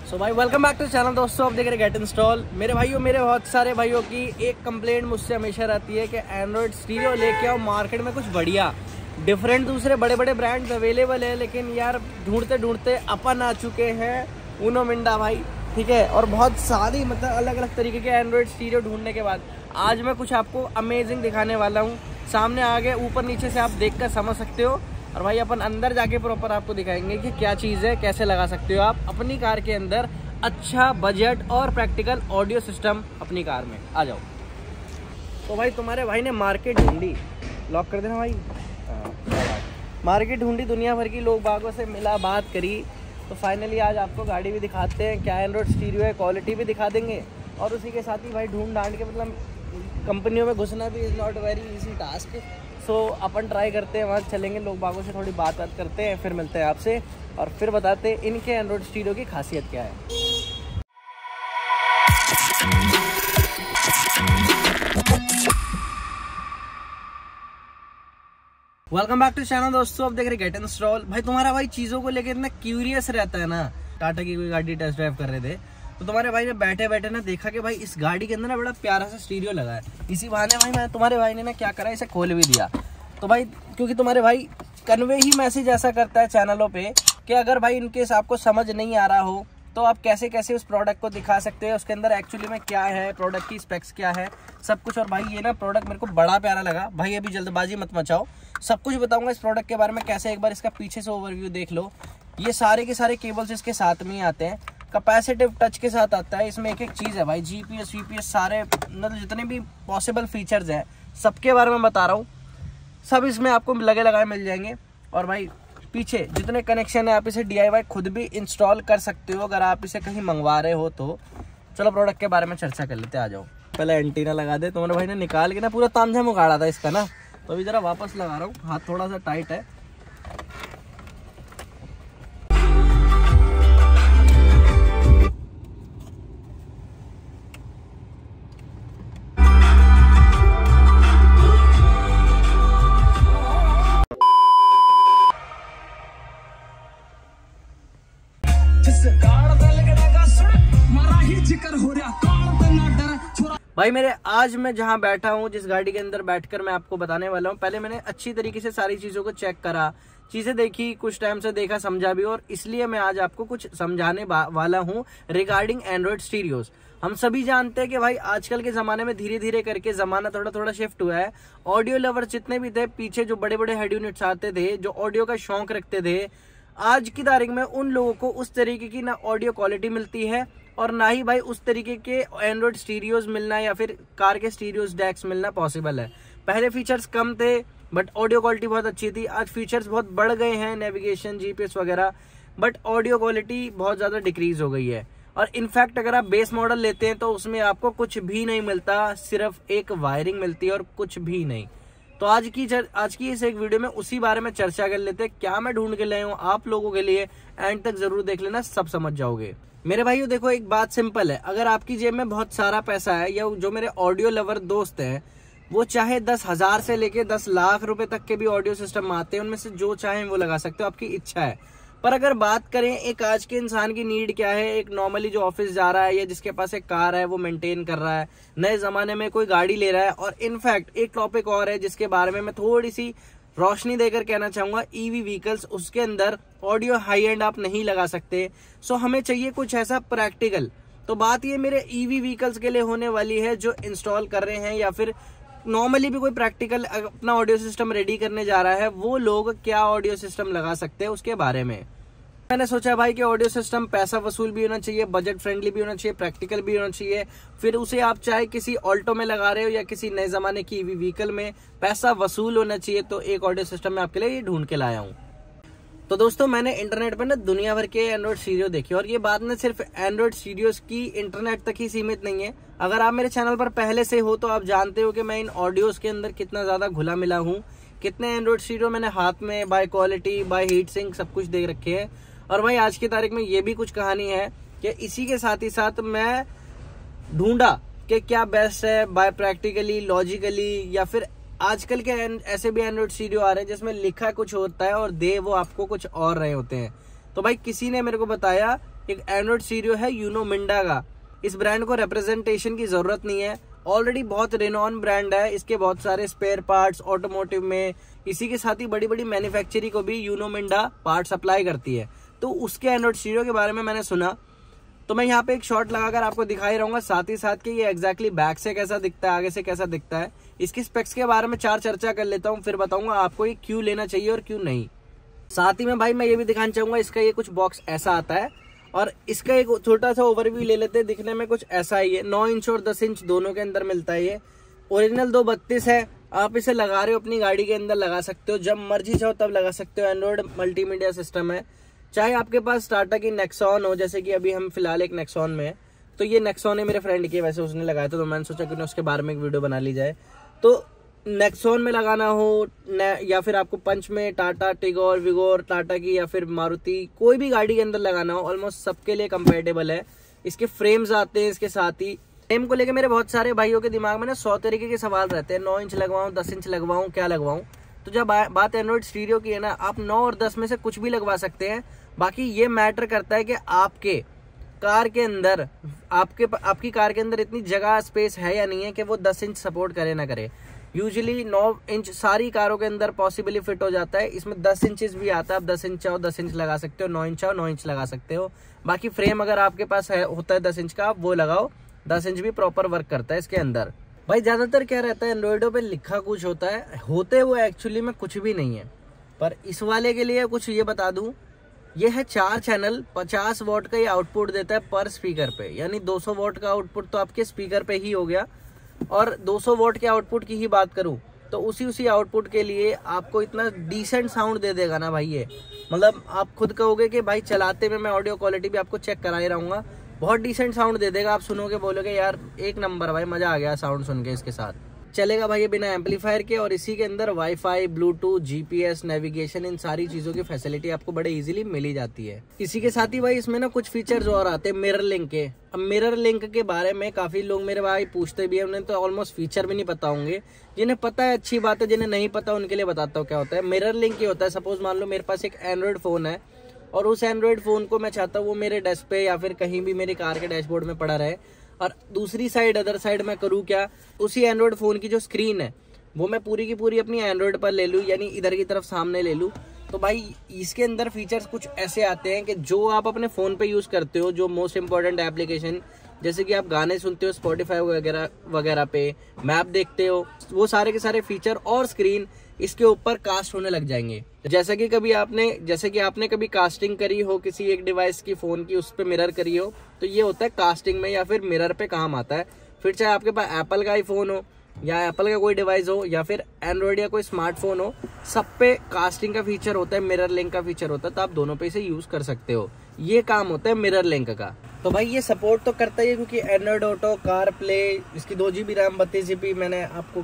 सो भाई welcome back to channel. दोस्तों आप देख रहे गेट इंस्टॉल। मेरे भाइयों, मेरे बहुत सारे भाइयों की एक कंप्लेंट मुझसे हमेशा रहती है कि एंड्रॉयड स्टीरियो लेके आओ मार्केट में कुछ बढ़िया डिफरेंट दूसरे बड़े बड़े ब्रांड्स अवेलेबल है, लेकिन यार ढूंढते ढूंढते अपन आ चुके हैं उनो मिंडा भाई, ठीक है। और बहुत सारी मतलब अलग अलग तरीके के एंड्रॉयड स्टीरियो ढूंढने के बाद आज मैं कुछ आपको अमेजिंग दिखाने वाला हूँ। सामने आगे ऊपर नीचे से आप देख कर समझ सकते हो, और भाई अपन अंदर जाके प्रॉपर आपको दिखाएंगे कि क्या चीज़ है, कैसे लगा सकते हो आप अपनी कार के अंदर अच्छा बजट और प्रैक्टिकल ऑडियो सिस्टम अपनी कार में। आ जाओ। तो भाई तुम्हारे भाई ने मार्केट ढूंढी, लॉक कर देना भाई। मार्केट ढूंढी, दुनिया भर की लोग बागों से मिला, बात करी, तो फाइनली आज आपको गाड़ी भी दिखाते हैं, क्या एंड्रॉयड स्टीरियो है, क्वालिटी भी दिखा देंगे। और उसी के साथ ही भाई ढूंढ ढांड के मतलब कंपनियों में घुसना भी is not very easy task. So upon try करते हैं, वहाँ चलेंगे, लोग बागों से थोड़ी बात करते हैं, फिर मिलते हैं आपसे और फिर बताते हैं इनके एंड्रॉयड स्टीरियो की खासियत क्या है। Welcome back to channel. दोस्तों आप देख रहे गेट इंस्टॉल। भाई तुम्हारा भाई चीज़ों को लेकर इतना क्यूरियस रहता है ना। टाटा की कोई गाड़ी टेस्ट ड्राइव कर रहे थे तो तुम्हारे भाई ने बैठे बैठे ना देखा कि भाई इस गाड़ी के अंदर ना बड़ा प्यारा सा स्टीरियो लगा है। इसी बहाने भाई मैं तुम्हारे भाई ने ना क्या करा, इसे खोल भी दिया। तो भाई क्योंकि तुम्हारे भाई कन्वे ही मैसेज ऐसा करता है चैनलों पे कि अगर भाई इनकेस आपको समझ नहीं आ रहा हो तो आप कैसे कैसे उस प्रोडक्ट को दिखा सकते हो, उसके अंदर एक्चुअली में क्या है, प्रोडक्ट की स्पेक्स क्या है, सब कुछ। और भाई ये ना प्रोडक्ट मेरे को बड़ा प्यारा लगा भाई। अभी जल्दबाजी मत मचाओ, सब कुछ बताऊंगा इस प्रोडक्ट के बारे में कैसे। एक बार इसका पीछे से ओवरव्यू देख लो। ये सारे के सारे केबल्स इसके साथ में ही आते हैं, कैपेसिटिव टच के साथ आता है। इसमें एक एक चीज़ है भाई, जीपीएस वीपीएस सारे मतलब जितने भी पॉसिबल फीचर्स हैं सबके बारे में बता रहा हूँ। सब इसमें आपको लगे लगाए मिल जाएंगे। और भाई पीछे जितने कनेक्शन है आप इसे DIY खुद भी इंस्टॉल कर सकते हो अगर आप इसे कहीं मंगवा रहे हो तो। चलो प्रोडक्ट के बारे में चर्चा कर लेते हैं, आ जाओ। पहले एंटीना लगा दे। तुम्हारे भाई ने निकाल के ना पूरा तामझाम उगाड़ा था इसका ना, तो अभी जरा वापस लगा रहा हूँ। हाथ थोड़ा सा टाइट है। भाई मेरे आज मैं जहां बैठा हूं, जिस गाड़ी के अंदर बैठकर मैं आपको बताने वाला हूं, पहले मैंने अच्छी तरीके से सारी चीजों को चेक करा, चीजें देखी, कुछ टाइम से देखा, समझा भी, और इसलिए मैं आज आपको कुछ समझाने वाला हूं रिगार्डिंग एंड्रॉयड स्टीरियोज। हम सभी जानते हैं कि भाई आजकल के जमाने में धीरे धीरे करके जमाना थोड़ा थोड़ा शिफ्ट हुआ है। ऑडियो लवर जितने भी थे पीछे, जो बड़े बड़े हेड यूनिट्स आते थे, जो ऑडियो का शौक रखते थे, आज की तारीख में उन लोगों को उस तरीके की ना ऑडियो क्वालिटी मिलती है और ना ही भाई उस तरीके के एंड्रॉयड स्टीरियोज मिलना या फिर कार के स्टीरियोज डैक्स मिलना पॉसिबल है। पहले फीचर्स कम थे बट ऑडियो क्वालिटी बहुत अच्छी थी। आज फीचर्स बहुत बढ़ गए हैं, नेविगेशन, जीपीएस वगैरह, बट ऑडियो क्वालिटी बहुत ज़्यादा डिक्रीज हो गई है। और इनफैक्ट अगर आप बेस मॉडल लेते हैं तो उसमें आपको कुछ भी नहीं मिलता, सिर्फ एक वायरिंग मिलती है और कुछ भी नहीं। तो आज की इस एक वीडियो में उसी बारे में चर्चा कर लेते हैं। क्या मैं ढूंढ के लाया हूँ आप लोगों के लिए, एंड तक जरूर देख लेना, सब समझ जाओगे। मेरे भाइयों देखो, एक बात सिंपल है, अगर आपकी जेब में बहुत सारा पैसा है, या जो मेरे ऑडियो लवर दोस्त हैं वो चाहे 10,000 से लेके 10 लाख रुपए तक के भी ऑडियो सिस्टम आते हैं, उनमें से जो चाहे वो लगा सकते हो, आपकी इच्छा है। पर अगर बात करें एक आज के इंसान की नीड क्या है, एक नॉर्मली जो ऑफिस जा रहा है या जिसके पास एक कार है वो मेंटेन कर रहा है, नए जमाने में कोई गाड़ी ले रहा है, और इनफैक्ट एक टॉपिक और है जिसके बारे में मैं थोड़ी सी रोशनी देकर कहना चाहूंगा, EV व्हीकल्स, उसके अंदर ऑडियो हाई एंड आप नहीं लगा सकते। सो हमें चाहिए कुछ ऐसा प्रैक्टिकल। तो बात ये मेरे EV व्हीकल्स के लिए होने वाली है जो इंस्टॉल कर रहे हैं, या फिर नॉर्मली भी कोई प्रैक्टिकल अपना ऑडियो सिस्टम रेडी करने जा रहा है, वो लोग क्या ऑडियो सिस्टम लगा सकते हैं उसके बारे में मैंने सोचा भाई कि ऑडियो सिस्टम पैसा वसूल भी होना चाहिए, बजट फ्रेंडली भी होना चाहिए, प्रैक्टिकल भी होना चाहिए। फिर उसे आप चाहे किसी ऑल्टो में लगा रहे हो या किसी नए जमाने की EV व्हीकल में, पैसा वसूल होना चाहिए। तो एक ऑडियो सिस्टम मैं आपके लिए ये ढूंढ के लाया हूँ। तो दोस्तों मैंने इंटरनेट पर ना दुनिया भर के एंड्रॉयड स्टीरियो देखे, और ये बात ना सिर्फ एंड्रॉयड स्टीरियोज की इंटरनेट तक ही सीमित नहीं है। अगर आप मेरे चैनल पर पहले से हो तो आप जानते हो कि मैं इन ऑडियोज के अंदर कितना ज्यादा घुला मिला हूँ, कितने एंड्रॉयड स्टीरियो मैंने हाथ में by quality, by heat sink सब कुछ देख रखे है। और भाई आज की तारीख में ये भी कुछ कहानी है कि इसी के साथ ही साथ मैं ढूंढा कि क्या बेस्ट है, बाय प्रैक्टिकली, लॉजिकली, या फिर आजकल के ऐसे भी एंड्रॉयड स्टीरियो आ रहे हैं जिसमें लिखा कुछ होता है और दे वो आपको कुछ और रहे होते हैं। तो भाई किसी ने मेरे को बताया एक एंड्रॉइड स्टीरियो है यूनो मिंडा का। इस ब्रांड को रिप्रेजेंटेशन की जरूरत नहीं है, ऑलरेडी बहुत रेनॉन ब्रांड है। इसके बहुत सारे स्पेयर पार्ट्स ऑटोमोटिव में, इसी के साथ ही बड़ी बड़ी मैन्युफैक्चरिंग को भी यूनो मिंडा पार्ट सप्लाई करती है। तो उसके एंड्रॉइड स्टीरियो के बारे में मैंने सुना, तो मैं यहाँ पे एक शॉट लगाकर आपको दिखा ही रहूंगा, साथ ही साथ कि ये एग्जैक्टली बैक से कैसा दिखता है, आगे से कैसा दिखता है। इसकी स्पेक्स के बारे में 4 चर्चा कर लेता हूँ, फिर बताऊंगा आपको ये क्यों लेना चाहिए और क्यों नहीं। साथ ही में भाई मैं ये भी दिखाना चाहूंगा, इसका ये कुछ बॉक्स ऐसा आता है और इसका एक छोटा सा ओवरव्यू ले लेते हैं। दिखने में कुछ ऐसा ही है, 9 इंच और 10 इंच दोनों के अंदर मिलता है। ये ओरिजिनल 232 है। आप इसे लगा रहे हो अपनी गाड़ी के अंदर, लगा सकते हो, जब मर्जी चाहो तब लगा सकते हो। एंड्रॉइड मल्टीमीडिया सिस्टम है। चाहे आपके पास टाटा की नेक्सॉन हो, जैसे कि अभी हम फिलहाल एक नेक्सॉन में है, तो ये नेक्सॉन है मेरे फ्रेंड की, वैसे उसने लगाया था, तो मैंने सोचा कि उसके बारे में एक वीडियो बना ली जाए। तो नेक्सॉन में लगाना हो या फिर आपको पंच में टाटा टिगोर विगोर टाटा की या फिर मारुति कोई भी गाड़ी के अंदर लगाना हो, ऑलमोस्ट सबके लिए कंपेटेबल है। इसके फ्रेम्स आते हैं इसके साथ ही। फ्रेम को लेके मेरे बहुत सारे भाइयों के दिमाग में ना 100 तरीके के सवाल रहते हैं, 9 इंच लगवाऊं, 10 इंच लगवाऊं, क्या लगवाऊं। तो जब बात एंड्रॉइड स्टीरियो की है ना, आप 9 और 10 में से कुछ भी लगवा सकते हैं। बाकी ये मैटर करता है कि आपके कार के अंदर आपकी कार के अंदर इतनी जगह स्पेस है या नहीं है कि वो 10 इंच सपोर्ट करे ना करे। यूजुअली 9 इंच सारी कारों के अंदर पॉसिबली फिट हो जाता है। इसमें 10 इंचेस भी आता है, आप 10 इंच चाहो 10 इंच लगा सकते हो, 9 इंच चाहो 9 इंच लगा सकते हो। बाकी फ्रेम अगर आपके पास होता है 10 इंच का, आप वो लगाओ, 10 इंच भी प्रॉपर वर्क करता है इसके अंदर। भाई ज्यादातर क्या रहता है, एंड्रॉइडो पे लिखा कुछ होता है, होते वो एक्चुअली में कुछ भी नहीं है। पर इस वाले के लिए कुछ ये बता दूं, ये है 4 चैनल, 50 वॉट का ये आउटपुट देता है पर स्पीकर पे, यानी 200 वॉट का आउटपुट तो आपके स्पीकर पे ही हो गया। और 200 वॉट के आउटपुट की ही बात करूं तो उसी आउटपुट के लिए आपको इतना डिसेंट साउंड दे देगा ना भाई ये, मतलब आप खुद कहोगे कि भाई चलाते में मैं ऑडियो क्वालिटी भी आपको चेक करा ही रहूंगा, बहुत डिसेंट साउंड दे देगा। आप सुनोगे बोलोगे यार एक नंबर भाई, मजा आ गया साउंड सुन के। इसके साथ चलेगा भाई ये बिना एम्पलीफायर के, और इसी के अंदर वाईफाई, ब्लूटूथ, जीपीएस, नेविगेशन, इन सारी चीजों की फैसिलिटी आपको बड़े इजीली मिल ही जाती है। इसी के साथ ही भाई इसमें ना कुछ फीचर्स और आते हैं मिरर लिंक के। अब मिरर लिंक के बारे में काफी लोग मेरे भाई पूछते भी है, उन्हें तो ऑलमोस्ट फीचर भी नहीं पता होंगे। जिन्हें पता है अच्छी बात है, जिन्हें नहीं पता उनके लिए बताता हूँ क्या होता है। मिरर लिंक ये होता है, सपोज मान लो मेरे पास एक एंड्रॉइड फोन है और उस एंड्रॉइड फोन को मैं चाहता हूँ वो मेरे डेस्क पे या फिर कहीं भी मेरी कार के डैशबोर्ड में पड़ा रहे, और दूसरी साइड अदर साइड मैं करूँ क्या, उसी एंड्रॉइड फोन की जो स्क्रीन है वो मैं पूरी की पूरी अपनी एंड्रॉइड पर ले लूँ, यानी इधर की तरफ सामने ले लूँ। तो भाई इसके अंदर फीचर्स कुछ ऐसे आते हैं कि जो आप अपने फोन पे यूज करते हो, जो मोस्ट इंपॉर्टेंट एप्लीकेशन, जैसे कि आप गाने सुनते हो स्पॉटिफाई वगैरह पे, मैप देखते हो, वो सारे के सारे फीचर और स्क्रीन इसके ऊपर कास्ट होने लग जाएंगे। जैसे कि आपने कभी कास्टिंग करी हो किसी एक डिवाइस की, फोन की, उस पे मिरर करी हो, तो ये होता है कास्टिंग में या फिर मिरर पे काम आता है। फिर चाहे आपके पास एप्पल का आईफोन हो या एप्पल का कोई डिवाइस हो या फिर एंड्रॉइड या कोई स्मार्टफोन हो, सब पे कास्टिंग का फीचर होता है, मिरर लिंक का फीचर होता है, तो आप दोनों पे इसे यूज कर सकते हो। ये काम होता है मिरर लिंक का। तो भाई ये सपोर्ट तो करता ही है, क्योंकि एंड्रॉइड ऑटो, कार प्ले, इसकी 2 GB रैम, 32 GB मैंने आपको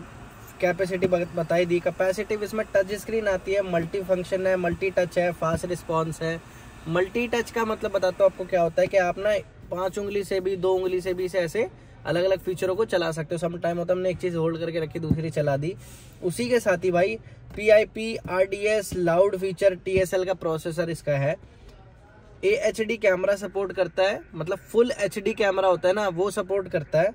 कैपेसिटी बताई दी। कैपेसिटी इसमें टच स्क्रीन आती है, मल्टी फंक्शन है, मल्टी टच है, फास्ट रिस्पॉन्स है। मल्टी टच का मतलब बताता हूँ आपको क्या होता है, कि आप ना 5 उंगली से भी 2 उंगली से भी ऐसे अलग अलग फीचरों को चला सकते हो। सम टाइम होता है हमने एक चीज होल्ड करके रखी, दूसरी चला दी। उसी के साथ ही भाई PIP RDS loud feature, TSL का प्रोसेसर इसका है। AHD कैमरा सपोर्ट करता है, मतलब फुल HD कैमरा होता है ना, वो सपोर्ट करता है।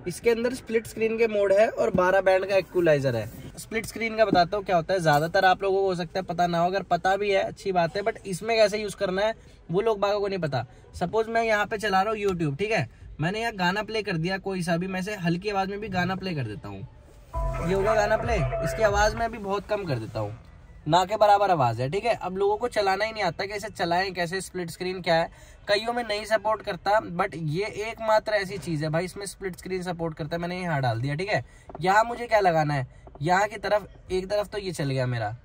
इसके अंदर स्प्लिट स्क्रीन के मोड है और 12 बैंड का इक्वलाइजर है। स्प्लिट स्क्रीन का बताता हूँ क्या होता है, ज्यादातर आप लोगों को हो सकता है पता ना हो, अगर पता भी है अच्छी बात है, बट इसमें कैसे यूज करना है वो लोग बागों को नहीं पता। सपोज मैं यहाँ पे चला रहा हूँ यूट्यूब, ठीक है, मैंने यहाँ गाना प्ले कर दिया कोई सा भी, मैं से हल्की आवाज में भी गाना प्ले कर देता हूँ, ये होगा गाना प्ले। इसकी आवाज में भी बहुत कम कर देता हूँ, ना के बराबर आवाज है, ठीक है। अब लोगों को चलाना ही नहीं आता कि इसे चलाएं कैसे, स्प्लिट स्क्रीन क्या है, कईयों में नहीं सपोर्ट करता, बट ये एकमात्र ऐसी चीज है भाई इसमें स्प्लिट स्क्रीन सपोर्ट करता है। मैंने यहाँ डाल दिया, ठीक है। यहाँ मुझे क्या लगाना है, यहाँ की तरफ एक तरफ तो ये चल गया मेरा,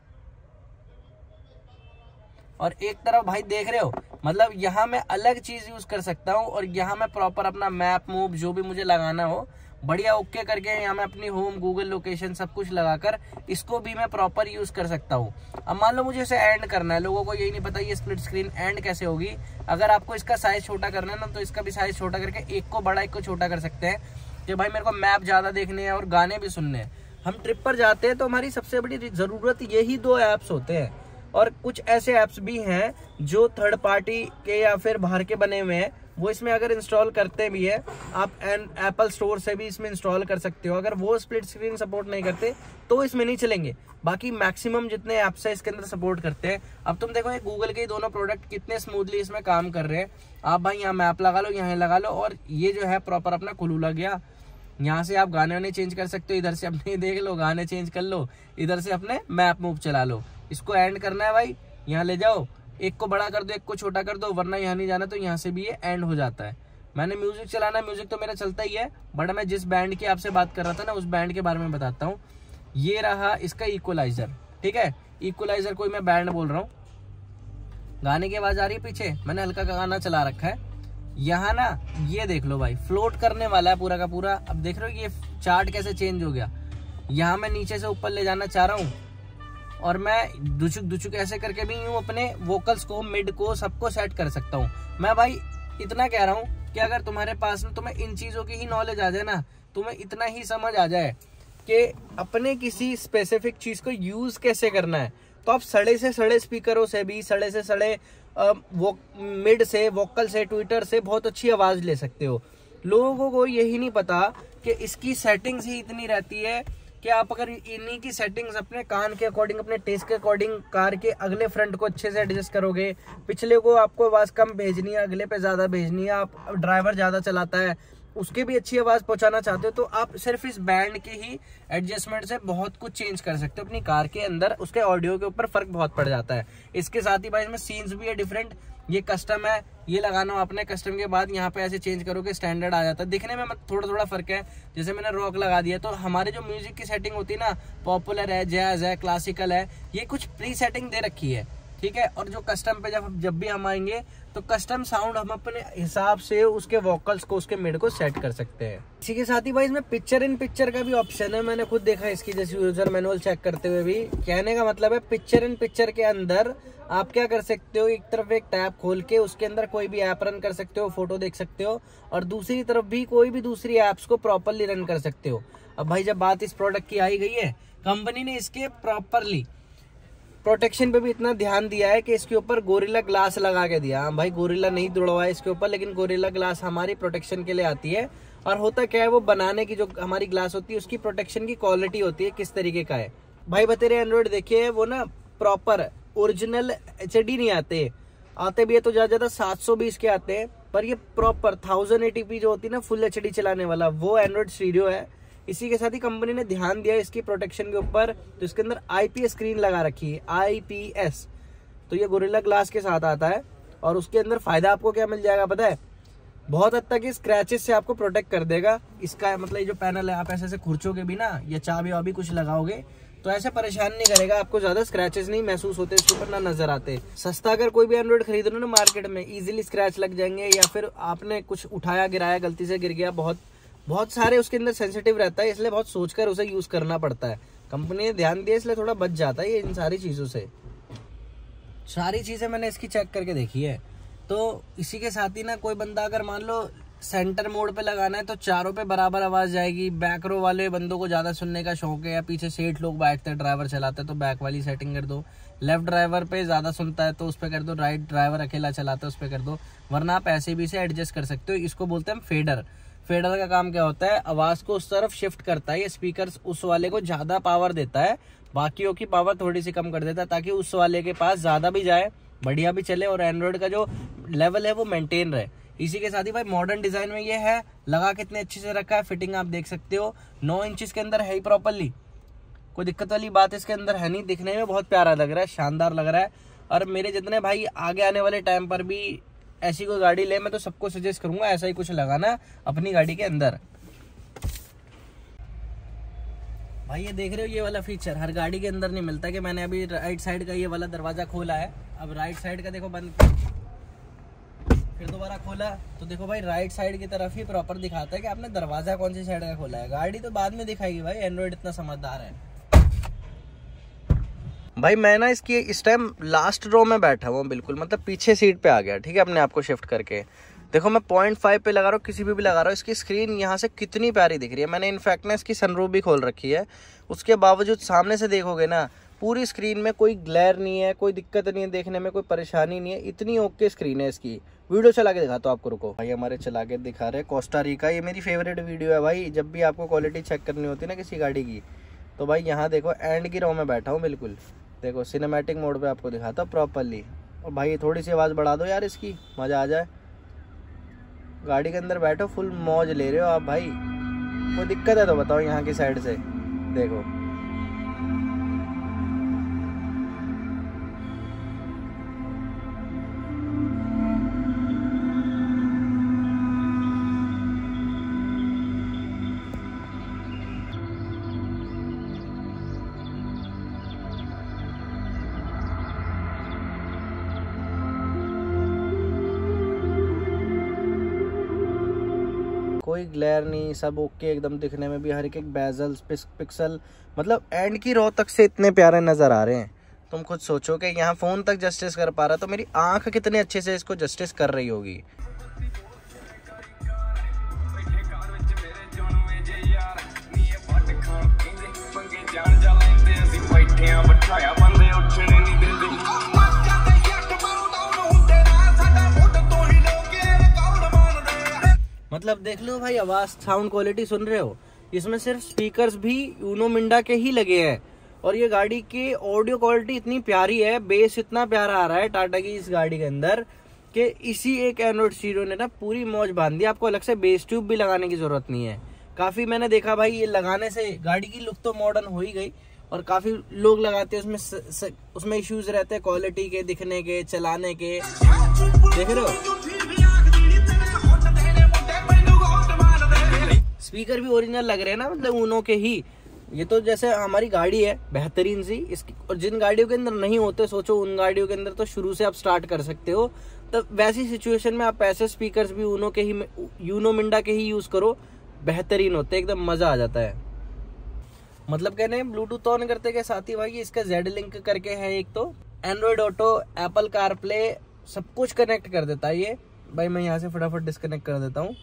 और एक तरफ भाई देख रहे हो, मतलब यहाँ मैं अलग चीज यूज कर सकता हूँ, और यहाँ मैं प्रॉपर अपना मैप मूव जो भी मुझे लगाना हो बढ़िया ओके करके, यहाँ मैं अपनी होम, गूगल लोकेशन सब कुछ लगाकर इसको भी मैं प्रॉपर यूज कर सकता हूँ। अब मान लो मुझे इसे एंड करना है, लोगों को यही नहीं पता ये स्प्लिट स्क्रीन एंड कैसे होगी। अगर आपको इसका साइज छोटा करना है ना, तो इसका भी साइज छोटा करके एक को बड़ा एक को छोटा कर सकते हैं, कि भाई मेरे को मैप ज्यादा देखने हैं और गाने भी सुनने हैं। हम ट्रिप पर जाते हैं तो हमारी सबसे बड़ी जरूरत यही 2 ऐप्स होते हैं, और कुछ ऐसे ऐप्स भी हैं जो थर्ड पार्टी के या फिर बाहर के बने हुए हैं, वो इसमें अगर इंस्टॉल करते भी है आप एप्पल स्टोर से भी इसमें इंस्टॉल कर सकते हो। अगर वो स्प्लिट स्क्रीन सपोर्ट नहीं करते तो इसमें नहीं चलेंगे, बाकी मैक्सिमम जितने ऐप्स है इसके अंदर सपोर्ट करते हैं। अब तुम देखो ये गूगल के दोनों प्रोडक्ट कितने स्मूथली इसमें काम कर रहे हैं। आप भाई यहाँ मैप लगा लो, यहाँ लगा लो, और ये जो है प्रॉपर अपना खुलू लग गया। यहाँ से आप गाने वाने चेंज कर सकते हो, इधर से अपने देख लो गाने चेंज कर लो, इधर से अपने मैप मूव चला लो। इसको एंड करना है भाई, यहाँ ले जाओ, एक को बड़ा कर दो, एक को छोटा कर दो, वरना यहाँ नहीं जाना तो यहाँ से भी ये एंड हो जाता है। मैंने म्यूजिक चलाना है, म्यूजिक तो मेरा चलता ही है, बट मैं जिस बैंड की आपसे बात कर रहा था ना उस बैंड के बारे में बताता हूँ। ये रहा इसका इक्वलाइजर, ठीक है, इक्वलाइजर कोई मैं बैंड बोल रहा हूँ। गाने की आवाज आ रही है पीछे, मैंने हल्का गाना चला रखा है। यहाँ ना ये देख लो भाई फ्लोट करने वाला है पूरा का पूरा। अब देख रहे हो ये चार्ट कैसे चेंज हो गया। यहाँ मैं नीचे से ऊपर ले जाना चाह रहा हूँ और मैं दुचुक दुचुक ऐसे करके भी यूं अपने वोकल्स को, मिड को, सबको सेट कर सकता हूँ। मैं भाई इतना कह रहा हूँ कि अगर तुम्हारे पास में तुम्हें इन चीजों की ही नॉलेज आ जाए ना, तुम्हें इतना ही समझ आ जाए कि अपने किसी स्पेसिफिक चीज को यूज कैसे करना है, तो आप सड़े से सड़े स्पीकरों से भी, सड़े से सड़े वो मिड से, वोकल से, ट्विटर से बहुत अच्छी आवाज ले सकते हो। लोगों को यही नहीं पता कि इसकी सेटिंग्स ही इतनी रहती है कि आप अगर इन्हीं की सेटिंग्स अपने कान के अकॉर्डिंग, अपने टेस्ट के अकॉर्डिंग, कार के अगले फ्रंट को अच्छे से एडजस्ट करोगे, पिछले को आपको आवाज कम भेजनी है, अगले पे ज्यादा भेजनी है, आप ड्राइवर ज्यादा चलाता है उसके भी अच्छी आवाज पहुंचाना चाहते हो, तो आप सिर्फ इस बैंड के ही एडजस्टमेंट से बहुत कुछ चेंज कर सकते हो अपनी कार के अंदर। उसके ऑडियो के ऊपर फर्क बहुत पड़ जाता है। इसके साथ ही भाई इसमें सीन्स भी है डिफरेंट। ये कस्टम है, ये लगाना हो आपने, कस्टम के बाद यहाँ पे ऐसे चेंज करोगे स्टैंडर्ड आ जाता है। दिखने में थोड़ा थोड़ा फर्क है। जैसे मैंने रॉक लगा दिया, तो हमारे जो म्यूजिक की सेटिंग होती है ना, पॉपुलर है, जैज है, क्लासिकल है, ये कुछ प्री सेटिंग दे रखी है, ठीक है। और जो कस्टम पे जब भी हम आएंगे तो कस्टम साउंड हम अपने हिसाब से उसके वोकल्स को, उसके मिड को सेट कर सकते हैं। इसी के साथ ही भाई इसमें पिक्चर इन पिक्चर का भी ऑप्शन है। मैंने खुद देखा इसकी, जैसे यूजर मैनुअल चेक करते हुए भी। कहने का मतलब है पिक्चर इन पिक्चर के अंदर आप क्या कर सकते हो, एक तरफ एक टैब खोल के उसके अंदर कोई भी ऐप रन कर सकते हो, फोटो देख सकते हो, और दूसरी तरफ भी कोई भी दूसरी ऐप्स को प्रॉपरली रन कर सकते हो। अब भाई जब बात इस प्रोडक्ट की आई गई है, कंपनी ने इसके प्रॉपरली प्रोटेक्शन पे भी इतना ध्यान दिया है कि इसके ऊपर गोरिल्ला ग्लास लगा के दिया। भाई गोरिल्ला नहीं जुड़ा हुआ है इसके ऊपर, लेकिन गोरिल्ला ग्लास हमारी प्रोटेक्शन के लिए आती है। और होता क्या है, वो बनाने की जो हमारी ग्लास होती है उसकी प्रोटेक्शन की क्वालिटी होती है किस तरीके का है। भाई बतेरे एंड्रॉइड देखिए, वो ना प्रॉपर ओरिजिनल HD नहीं आते भी है तो ज्यादा 720 के आते हैं, पर ये प्रॉपर 1080p जो होती है ना फुल HD चलाने वाला, वो एंड्रॉइड स्टीरियो है। इसी के साथ ही कंपनी ने ध्यान दिया इसकी प्रोटेक्शन के ऊपर, तो इसके अंदर IPS स्क्रीन लगा रखी है, IPS। तो ये गोरिल्ला ग्लास के साथ आता है। और उसके अंदर फायदा आपको क्या मिल जाएगा पता है, बहुत हद तक ये स्क्रैचेस से आपको प्रोटेक्ट कर देगा। इसका मतलब ये जो पैनल है, आप ऐसे खुरचोगे भी ना, या चाबी वाबी कुछ लगाओगे तो ऐसे परेशान नहीं करेगा आपको, ज्यादा स्क्रैचेस नहीं महसूस होते इसके ऊपर, ना नजर आते। सस्ता अगर कोई भी एंड्रॉइड खरीद लो ना मार्केट में, इजीली स्क्रैच लग जाएंगे, या फिर आपने कुछ उठाया गिराया गलती से गिर गया, बहुत सारे उसके अंदर सेंसिटिव रहता है, इसलिए बहुत सोचकर उसे यूज करना पड़ता है। कंपनी ने ध्यान दिया इसलिए थोड़ा बच जाता है ये इन सारी चीजों से। सारी चीजें मैंने इसकी चेक करके देखी है। तो इसी के साथ ही ना कोई बंदा अगर मान लो सेंटर मोड पे लगाना है तो चारों पे बराबर आवाज जाएगी। बैक रो वाले बंदों को ज्यादा सुनने का शौक है, या पीछे सेठ लोग बैठते हैं ड्राइवर चलाते हैं तो बैक वाली सेटिंग कर दो। लेफ्ट ड्राइवर पे ज्यादा सुनता है तो उस पर कर दो, राइट ड्राइवर अकेला चलाता है उस पर कर दो, वरना आप ऐसे भी से एडजस्ट कर सकते हो। इसको बोलते हैं फेडर। फेडर का काम क्या होता है, आवाज को उस तरफ शिफ्ट करता है। ये स्पीकर उस वाले को ज्यादा पावर देता है, बाकियों की पावर थोड़ी सी कम कर देता है, ताकि उस वाले के पास ज्यादा भी जाए, बढ़िया भी चले, और एंड्रॉइड का जो लेवल है वो मेंटेन रहे। इसी के साथ ही भाई मॉडर्न डिजाइन में ये है, लगा कितने अच्छे से रखा है, फिटिंग आप देख सकते हो। 9 इंच के अंदर है ही प्रॉपरली, कोई दिक्कत वाली बात इसके अंदर है नहीं। दिखने में बहुत प्यारा लग रहा है, शानदार लग रहा है। और मेरे जितने भाई आगे आने वाले टाइम पर भी ऐसी कोई गाड़ी ले, मैं तो सबको सजेस्ट करूंगा ऐसा ही कुछ लगाना अपनी गाड़ी के अंदर। भाई ये देख रहे हो, ये वाला फीचर हर गाड़ी के अंदर नहीं मिलता। कि मैंने अभी राइट साइड का ये वाला दरवाजा खोला है, अब राइट साइड का देखो बंद, फिर दोबारा खोला तो देखो भाई राइट साइड की तरफ ही प्रॉपर दिखाता है कि आपने दरवाजा कौन सी साइड का खोला है। गाड़ी तो बाद में दिखाएगी भाई, एंड्रॉइड इतना समझदार है। भाई मैं ना इसकी इस टाइम लास्ट रो में बैठा हुआ, बिल्कुल मतलब पीछे सीट पे आ गया, ठीक है, अपने आप को शिफ्ट करके। देखो मैं 0.5 पे लगा रहा हूँ, किसी भी लगा रहा हूँ, इसकी स्क्रीन यहाँ से कितनी प्यारी दिख रही है। मैंने इनफैक्ट ना इसकी सनरूफ भी खोल रखी है, उसके बावजूद सामने से देखोगे ना पूरी स्क्रीन में कोई ग्लेयर नहीं है, कोई दिक्कत नहीं है देखने में, कोई परेशानी नहीं है, इतनी ओके स्क्रीन है इसकी। वीडियो चला के दिखाता हूँ आपको, रुको भाई। हमारे चला के दिखा रहे कोस्टा रिका, ये मेरी फेवरेट वीडियो है भाई। जब भी आपको क्वालिटी चेक करनी होती है ना किसी गाड़ी की, तो भाई यहाँ देखो एंड की रो में बैठा हूँ बिल्कुल। देखो सिनेमैटिक मोड पे आपको दिखाता हूँ प्रॉपरली। और भाई थोड़ी सी आवाज़ बढ़ा दो यार इसकी, मज़ा आ जाए। गाड़ी के अंदर बैठो, फुल मौज ले रहे हो आप भाई। कोई दिक्कत है तो बताओ यहाँ की साइड से। देखो कोई ग्लेयर नहीं, सब ओके एकदम दिखने में भी। हर एक बेजल्स पिक्सल मतलब एंड की रो तक से इतने प्यारे नज़र आ रहे हैं। तुम खुद सोचो कि यहाँ फ़ोन तक जस्टिस कर पा रहा, तो मेरी आंख कितने अच्छे से इसको जस्टिस कर रही होगी। मतलब देख लो भाई, आवाज साउंड क्वालिटी सुन रहे हो, इसमें सिर्फ स्पीकर्स भी यूनो मिंडा के ही लगे हैं। और ये गाड़ी की ऑडियो क्वालिटी इतनी प्यारी है, बेस इतना प्यारा आ रहा है टाटा की इस गाड़ी के अंदर कि इसी एक एंड्रॉइड स्टीरियो ने ना पूरी मौज बांध दी। आपको अलग से बेस ट्यूब भी लगाने की जरूरत नहीं है। काफी मैंने देखा भाई, ये लगाने से गाड़ी की लुक तो मॉडर्न हो ही गई, और काफी लोग लगाते हैं उसमें इश्यूज रहते हैं क्वालिटी के, दिखने के, चलाने के। देख रहे हो स्पीकर भी ओरिजिनल लग रहे हैं ना, मतलब ऊनो के ही। ये तो जैसे हमारी गाड़ी है बेहतरीन सी इसकी, और जिन गाड़ियों के अंदर नहीं होते सोचो उन गाड़ियों के अंदर तो शुरू से आप स्टार्ट कर सकते हो। तब वैसी सिचुएशन में आप ऐसे स्पीकर्स भी ऊनो के ही, यूनो मिंडा के ही यूज करो, बेहतरीन होते, एकदम मजा आ जाता है। मतलब कहने ब्लूटूथ ऑन करते के साथ ही भाई इसका जेड लिंक करके है एक, तो एंड्रॉइड ऑटो, एप्पल कारप्ले सब कुछ कनेक्ट कर देता है ये। भाई मैं यहाँ से फटाफट डिस्कनेक्ट कर देता हूँ।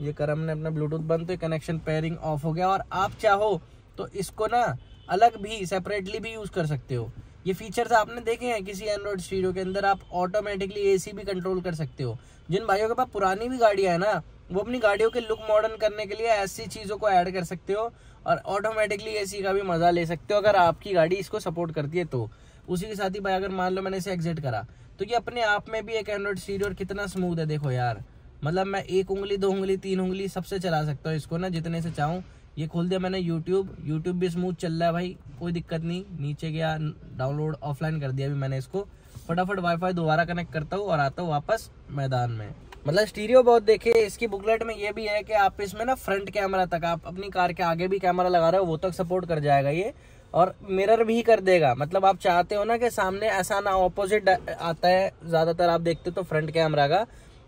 ये कर हमने अपना ब्लूटूथ बंद, तो कनेक्शन पेयरिंग ऑफ हो गया। और आप चाहो तो इसको ना अलग भी सेपरेटली भी यूज कर सकते हो। ये फीचर्स आपने देखे हैं किसी एंड्रॉइड स्टीरियो के अंदर, आप ऑटोमेटिकली एसी भी कंट्रोल कर सकते हो। जिन भाइयों के पास पुरानी भी गाड़ियां है ना, वो अपनी गाड़ियों के लुक मॉडर्न करने के लिए ऐसी चीजों को ऐड कर सकते हो, और ऑटोमेटिकली एसी का भी मजा ले सकते हो अगर आपकी गाड़ी इसको सपोर्ट करती है तो। उसी के साथ ही भाई अगर मान लो मैंने इसे एग्जिट करा, तो ये अपने आप में भी एक एंड्रॉइड स्टीरियो कितना स्मूथ है देखो यार। मतलब मैं 1 उंगली 2 उंगली 3 उंगली सबसे चला सकता हूँ इसको ना, जितने से चाहूँ। ये खोल दिया मैंने यूट्यूब भी स्मूथ चल रहा है भाई, कोई दिक्कत नहीं। नीचे गया, डाउनलोड ऑफलाइन कर दिया अभी मैंने इसको। फटाफट वाईफाई दोबारा कनेक्ट करता हूँ और आता हूँ वापस मैदान में। मतलब स्टीरियो बहुत देखे। इसकी बुकलेट में ये भी है कि आप इसमें ना फ्रंट कैमरा तक, आप अपनी कार के आगे भी कैमरा लगा रहे हो वो तक सपोर्ट कर जाएगा ये, और मिरर भी कर देगा। मतलब आप चाहते हो ना कि सामने ऐसा ना ऑपोजिट आता है, ज्यादातर आप देखते हो तो फ्रंट कैमरा का,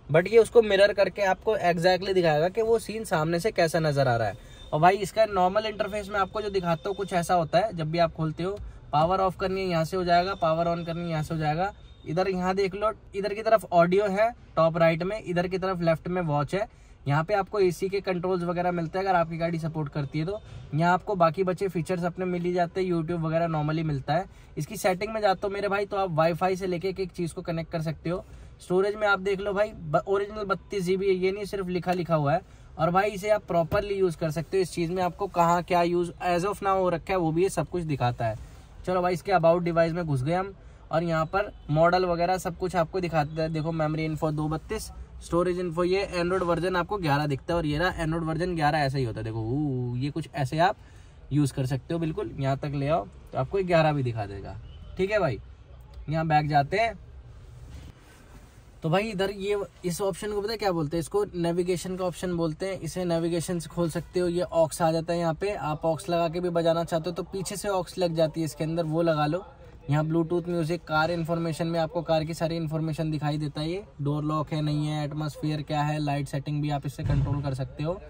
बट ये उसको मिरर करके आपको एग्जैक्टली दिखाएगा कि वो सीन सामने से कैसा नजर आ रहा है। और भाई इसका नॉर्मल इंटरफेस में आपको जो दिखाता हूँ कुछ ऐसा होता है। जब भी आप खोलते हो, पावर ऑफ करनी है यहाँ से हो जाएगा, पावर ऑन करनी है यहाँ से हो जाएगा। इधर यहाँ देख लो, इधर की तरफ ऑडियो है टॉप राइट में, इधर की तरफ लेफ्ट में वॉच है। यहाँ पे आपको एसी के कंट्रोल्स वगैरह मिलते हैं अगर आपकी गाड़ी सपोर्ट करती है तो। यहाँ आपको बाकी बचे फीचर्स अपने मिल ही जाते हैं, यूट्यूब वगैरह नॉर्मली मिलता है। इसकी सेटिंग में जाते हो मेरे भाई, तो आप वाईफाई से लेके एक चीज को कनेक्ट कर सकते हो। स्टोरेज में आप देख लो भाई, ओरिजिनल 32 GB है, ये नहीं सिर्फ लिखा हुआ है। और भाई इसे आप प्रॉपरली यूज कर सकते हो। इस चीज में आपको कहाँ क्या यूज एज ऑफ नाउ हो रखा है वो भी ये सब कुछ दिखाता है। चलो भाई इसके अबाउट डिवाइस में घुस गए हम, और यहाँ पर मॉडल वगैरह सब कुछ आपको दिखाता है। देखो मेमोरी इन्फो 232, स्टोरेज इन्फो, ये एंड्रॉइड वर्जन आपको 11 दिखता है, और ये रहा एंड्रॉइड वर्जन 11 ऐसा ही होता है। देखो ये कुछ ऐसे आप यूज कर सकते हो, बिल्कुल यहाँ तक ले आओ तो आपको 11 भी दिखा देगा। ठीक है भाई, यहाँ बैक जाते हैं तो भाई इधर ये इस ऑप्शन को पता है क्या बोलते हैं, इसको नेविगेशन का ऑप्शन बोलते हैं। इसे नेविगेशन से खोल सकते हो। ये ऑक्स आ जाता है यहाँ पे, आप ऑक्स लगा के भी बजाना चाहते हो तो पीछे से ऑक्स लग जाती है इसके अंदर, वो लगा लो। यहाँ ब्लूटूथ म्यूजिक, कार इन्फॉर्मेशन में आपको कार की सारी इन्फॉर्मेशन दिखाई देता है। ये डोर लॉक है नहीं है, एटमॉस्फेयर क्या है, लाइट सेटिंग भी आप इससे कंट्रोल कर सकते हो।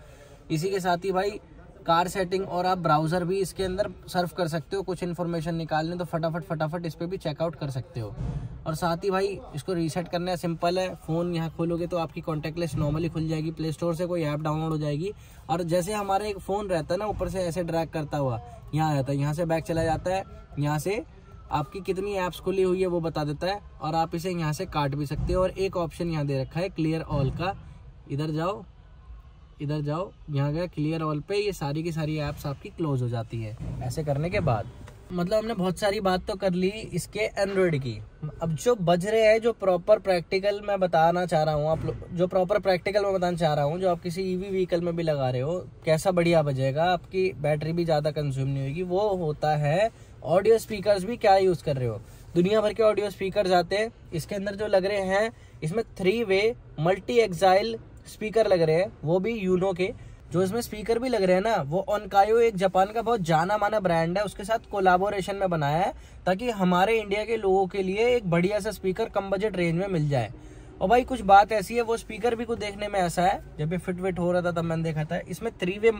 इसी के साथ ही भाई कार सेटिंग और आप ब्राउजर भी इसके अंदर सर्फ कर सकते हो। कुछ इन्फॉर्मेशन निकालने तो फटाफट इस पर भी चेकआउट कर सकते हो। और साथ ही भाई इसको रीसेट करना है, सिंपल है। फ़ोन यहाँ खोलोगे तो आपकी कॉन्टैक्ट लिस्ट नॉर्मली खुल जाएगी, प्ले स्टोर से कोई ऐप डाउनलोड हो जाएगी। और जैसे हमारा एक फ़ोन रहता है ना, ऊपर से ऐसे ड्रैग करता हुआ यहाँ रहता है, यहाँ से बैक चला जाता है, यहाँ से आपकी कितनी ऐप्स खुली हुई है वो बता देता है। और आप इसे यहाँ से काट भी सकते हो। और एक ऑप्शन यहाँ दे रखा है क्लियर ऑल का, इधर जाओ यहाँ गया क्लियर ऑल पे, ये सारी की सारी ऐप्स आपकी क्लोज हो जाती है। ऐसे करने के बाद मतलब हमने बहुत सारी बात तो कर ली इसके एंड्रॉयड की। अब जो बज रहे हैं, जो प्रॉपर प्रैक्टिकल मैं बताना चाह रहा हूँ, आप जो प्रॉपर प्रैक्टिकल मैं बताना चाह रहा हूँ, जो आप किसी ईवी व्हीकल में भी लगा रहे हो, कैसा बढ़िया बजेगा, आपकी बैटरी भी ज़्यादा कंज्यूम नहीं होगी, वो होता है ऑडियो स्पीकर्स भी क्या यूज़ कर रहे हो। दुनिया भर के ऑडियो स्पीकर्स आते हैं, इसके अंदर जो लग रहे हैं इसमें 3 वे मल्टी एक्साइल स्पीकर लग रहे हैं, वो भी यूनो के। जो इसमें स्पीकर भी लग रहे हैं ना, वो ओनकायो एक जापान का बहुत जाना माना ब्रांड है, उसके साथ कोलैबोरेशन में बनाया है, ताकि हमारे इंडिया के लोगों के लिए एक बढ़िया सा स्पीकर कम बजट रेंज में मिल जाए। और भाई कुछ बात ऐसी है, वो स्पीकर भी कुछ देखने में ऐसा है, जब ये फिट हो रहा था तब मैंने देखा था, इसमें 3 वे,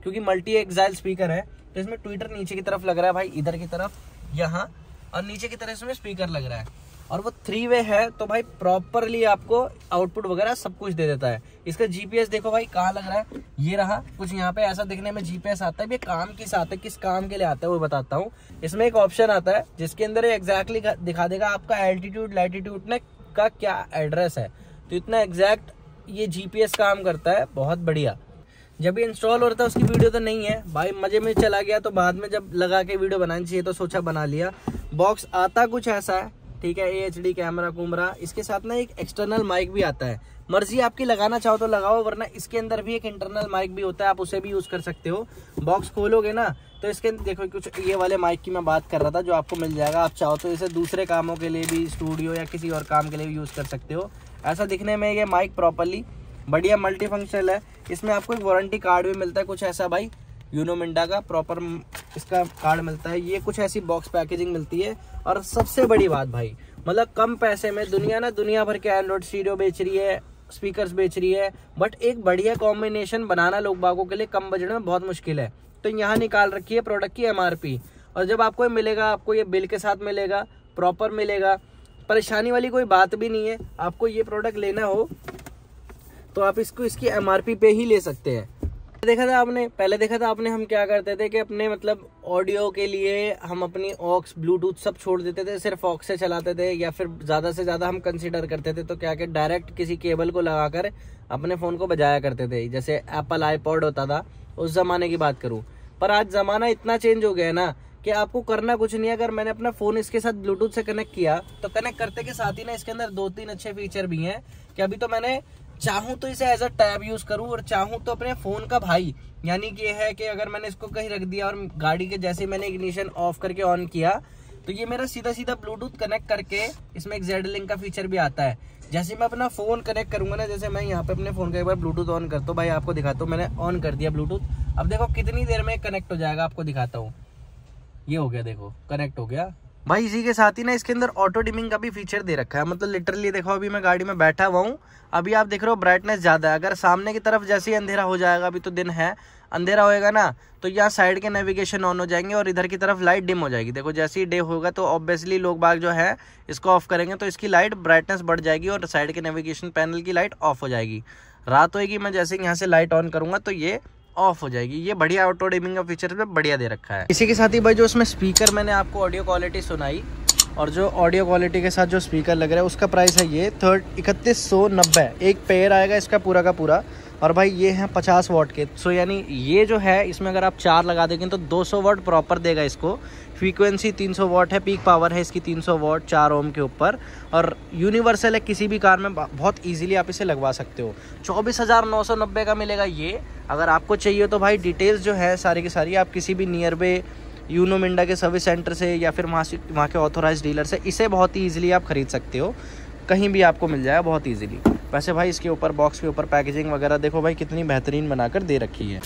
क्योंकि मल्टी एक्साइल स्पीकर है तो इसमें ट्विटर नीचे की तरफ लग रहा है भाई, इधर की तरफ यहाँ, और नीचे की तरफ इसमें स्पीकर लग रहा है। और वो 3 वे है तो भाई प्रॉपरली आपको आउटपुट वगैरह सब कुछ दे देता है। इसका जीपीएस देखो भाई कहाँ लग रहा है, ये रहा कुछ यहाँ पे ऐसा दिखने में जीपीएस आता है। ये काम किस आता है, किस काम के लिए आता है वो बताता हूँ। इसमें एक ऑप्शन आता है जिसके अंदर एग्जैक्टली दिखा देगा आपका एल्टीट्यूड लैटिट्यूड का क्या एड्रेस है। तो इतना एग्जैक्ट ये जीपीएस काम करता है, बहुत बढ़िया। जब ये इंस्टॉल हो रहा था उसकी वीडियो तो नहीं है भाई, मजे में चला गया, तो बाद में जब लगा के वीडियो बनानी चाहिए तो सोचा बना लिया। बॉक्स आता कुछ ऐसा है, ठीक है, एचडी कैमरा कुमरा, इसके साथ ना एक एक्सटर्नल माइक भी आता है, मर्जी आपकी लगाना चाहो तो लगाओ, वरना इसके अंदर भी एक इंटरनल माइक भी होता है, आप उसे भी यूज कर सकते हो। बॉक्स खोलोगे ना तो इसके अंदर देखो कुछ ये वाले माइक की मैं बात कर रहा था, जो आपको मिल जाएगा। आप चाहो तो इसे दूसरे कामों के लिए भी, स्टूडियो या किसी और काम के लिए भी यूज कर सकते हो। ऐसा दिखने में ये माइक प्रॉपरली बढ़िया मल्टी फंक्शनल है। इसमें आपको एक वारंटी कार्ड भी मिलता है कुछ ऐसा भाई, यूनो मिंडा का प्रॉपर इसका कार्ड मिलता है। ये कुछ ऐसी बॉक्स पैकेजिंग मिलती है। और सबसे बड़ी बात भाई, मतलब कम पैसे में दुनिया भर के एंड्रॉइड स्टीरियो बेच रही है, स्पीकर्स बेच रही है, बट एक बढ़िया कॉम्बिनेशन बनाना लोग बागों के लिए कम बजट में बहुत मुश्किल है। तो यहाँ निकाल रखी है प्रोडक्ट की एमआरपी, और जब आपको ये मिलेगा, आपको ये बिल के साथ मिलेगा, प्रॉपर मिलेगा, परेशानी वाली कोई बात भी नहीं है। आपको ये प्रोडक्ट लेना हो तो आप इसको इसकी एमआरपी पे ही ले सकते हैं। पहले देखा था आपने हम क्या करते थे कि अपने मतलब ऑडियो के लिए हम अपनी ऑक्स ब्लूटूथ सब छोड़ देते थे, सिर्फ ऑक्स से चलाते थे, या फिर ज़्यादा से ज़्यादा हम कंसीडर करते थे तो क्या कि डायरेक्ट किसी केबल को लगाकर अपने फ़ोन को बजाया करते थे, जैसे एप्पल आईपॉड होता था, उस ज़माने की बात करूँ। पर आज ज़माना इतना चेंज हो गया है ना कि आपको करना कुछ नहीं है। अगर मैंने अपना फ़ोन इसके साथ ब्लूटूथ से कनेक्ट किया तो कनेक्ट करते के साथ ही ना इसके अंदर 2-3 अच्छे फीचर भी हैं कि अभी तो मैंने चाहूँ तो इसे एज अ टैब यूज करूँ, और चाहूँ तो अपने फोन का भाई, यानी कि ये है कि अगर मैंने इसको कहीं रख दिया और गाड़ी के जैसे मैंने इग्निशन ऑफ करके ऑन किया तो ये मेरा सीधा ब्लूटूथ कनेक्ट करके, इसमें एक जेड लिंक का फीचर भी आता है। जैसे मैं अपना फोन कनेक्ट करूंगा ना, जैसे मैं यहाँ पे अपने फोन का एक बार ब्लूटूथ ऑन करता हूँ भाई, आपको दिखाता हूँ, मैंने ऑन कर दिया ब्लूटूथ। अब देखो कितनी देर में कनेक्ट हो जाएगा, आपको दिखाता हूँ। ये हो गया, देखो कनेक्ट हो गया भाई। इसी के साथ ही ना इसके अंदर ऑटो डिमिंग का भी फीचर दे रखा है। मतलब लिटरली देखो, अभी मैं गाड़ी में बैठा हुआ हूँ, अभी आप देख रहे हो ब्राइटनेस ज़्यादा है। अगर सामने की तरफ जैसे ही अंधेरा हो जाएगा, अभी तो दिन है, अंधेरा होएगा ना तो यहाँ साइड के नेविगेशन ऑन हो जाएंगे और इधर की तरफ लाइट डिम हो जाएगी। देखो जैसे ही डे होगा तो ऑब्वियसली लोग बाग जो है इसको ऑफ करेंगे तो इसकी लाइट ब्राइटनेस बढ़ जाएगी और साइड के नेविगेशन पैनल की लाइट ऑफ हो जाएगी। रात होएगी, मैं जैसे यहाँ से लाइट ऑन करूँगा तो ये ऑफ हो जाएगी। ये बढ़िया ऑटो डिमिंग का फीचर में बढ़िया दे रखा है। इसी के साथ ही भाई जो उसमें स्पीकर मैंने आपको ऑडियो क्वालिटी सुनाई, और जो ऑडियो क्वालिटी के साथ जो स्पीकर लग रहा है उसका प्राइस है ये 3190। एक पेयर आएगा इसका पूरा का पूरा, और भाई ये हैं 50 वाट के। सो यानी ये जो है इसमें अगर आप 4 लगा देंगे तो 200 वाट प्रॉपर देगा इसको। फ्रीक्वेंसी 300 वाट है, पीक पावर है इसकी 300 वाट 4 ओम के ऊपर, और यूनिवर्सल है, किसी भी कार में बहुत इजीली आप इसे लगवा सकते हो। 24,990 का मिलेगा ये। अगर आपको चाहिए तो भाई डिटेल्स जो है सारी की सारी आप किसी भी नियर बाय यूनो मिंडा के सर्विस सेंटर से या फिर वहाँ के ऑथोराइज डीलर से इसे बहुत ही ईजिली आप खरीद सकते हो, कहीं भी आपको मिल जाएगा बहुत ईजिली। वैसे भाई इसके ऊपर बॉक्स के ऊपर पैकेजिंग वगैरह देखो भाई कितनी बेहतरीन बनाकर दे रखी है।